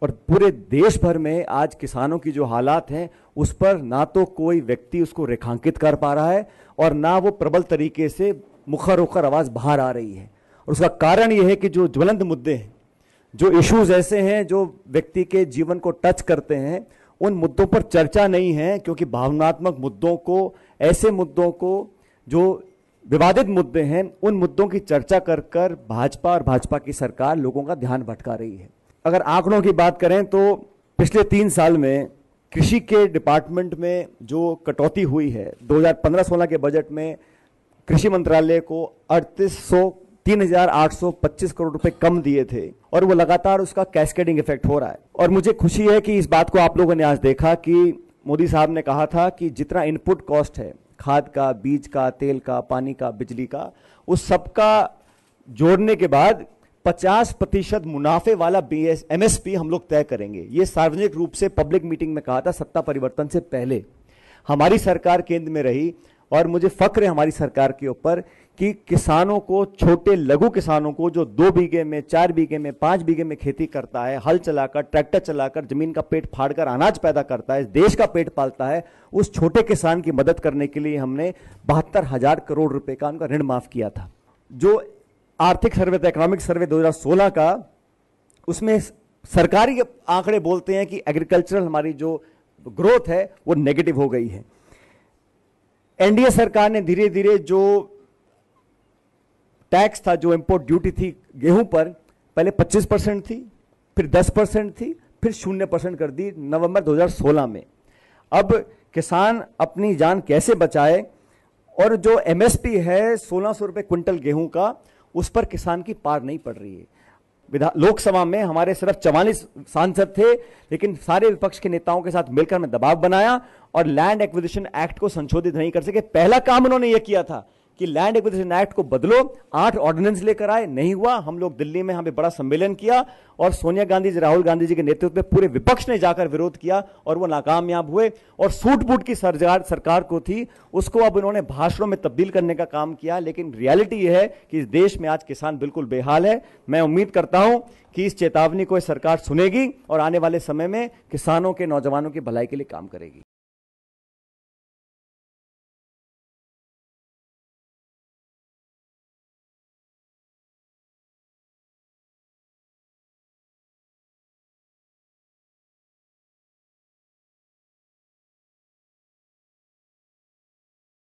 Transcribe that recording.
और पूरे देश भर में आज किसानों की जो हालात हैं उस पर ना तो कोई व्यक्ति उसको रेखांकित कर पा रहा है और ना वो प्रबल तरीके से मुखर होकर आवाज बाहर आ रही है। और उसका कारण ये है कि जो ज्वलंत मुद्दे हैं, जो इश्यूज ऐसे हैं जो व्यक्ति के जीवन को टच करते हैं, उन मुद्दों पर चर्चा नहीं है, क्योंकि भावनात्मक मुद्दों को, ऐसे मुद्दों को जो विवादित मुद्दे हैं, उन मुद्दों की चर्चा कर कर भाजपा और भाजपा की सरकार लोगों का ध्यान भटका रही है। अगर आंकड़ों की बात करें तो पिछले 3 साल में कृषि के डिपार्टमेंट में जो कटौती हुई है, 2015-16 के बजट में कृषि मंत्रालय को 3,825 करोड़ रुपए कम दिए थे और वो लगातार उसका कैस्केडिंग इफेक्ट हो रहा है। और मुझे खुशी है कि इस बात को आप लोगों ने आज देखा कि मोदी साहब ने कहा था कि जितना इनपुट कॉस्ट है, खाद का, बीज का, तेल का, पानी का, बिजली का, उस सबका जोड़ने के बाद 50% मुनाफे वाला MSP हम लोग तय करेंगे। ये सार्वजनिक रूप से पब्लिक मीटिंग में कहा था सत्ता परिवर्तन से पहले। हमारी सरकार केंद्र में रही और मुझे फक्र है हमारी सरकार के ऊपर कि किसानों को, छोटे लघु किसानों को जो 2 बीघे में, 4 बीघे में, 5 बीघे में खेती करता है, हल चलाकर, ट्रैक्टर चलाकर, जमीन का पेट फाड़कर अनाज पैदा करता है, देश का पेट पालता है, उस छोटे किसान की मदद करने के लिए हमने 72,000 करोड़ रुपए का उनका ऋण माफ किया था। जो आर्थिक सर्वे, इकोनॉमिक सर्वे 2016 का, उसमें सरकारी आंकड़े बोलते हैं कि एग्रीकल्चरल हमारी जो ग्रोथ है वो नेगेटिव हो गई है। एनडीए सरकार ने धीरे धीरे जो टैक्स था, जो इंपोर्ट ड्यूटी थी गेहूं पर, पहले 25% थी, फिर 10% थी, फिर 0% कर दी नवंबर 2016 में। अब किसान अपनी जान कैसे बचाए, और जो एमएसपी है 1600 रुपए क्विंटल गेहूं का, उस पर किसान की पार नहीं पड़ रही है। लोकसभा में हमारे सिर्फ 44 सांसद थे, लेकिन सारे विपक्ष के नेताओं के साथ मिलकर मैं दबाव बनाया और लैंड एक्विजिशन एक्ट को संशोधित नहीं कर सके। पहला काम उन्होंने यह किया था कि लैंड एक्विजिशन एक्ट को बदलो, 8 ऑर्डिनेंस लेकर आए, नहीं हुआ। हम लोग दिल्ली में हमें बड़ा सम्मेलन किया और सोनिया गांधी जी, राहुल गांधी जी के नेतृत्व में पूरे विपक्ष ने जाकर विरोध किया और वो नाकामयाब हुए। और सूट बूट की सरकार को थी, उसको अब उन्होंने भाषणों में तब्दील करने का काम किया। लेकिन रियलिटी यह है कि इस देश में आज किसान बिल्कुल बेहाल है। मैं उम्मीद करता हूं कि इस चेतावनी को सरकार सुनेगी और आने वाले समय में किसानों के, नौजवानों की भलाई के लिए काम करेगी।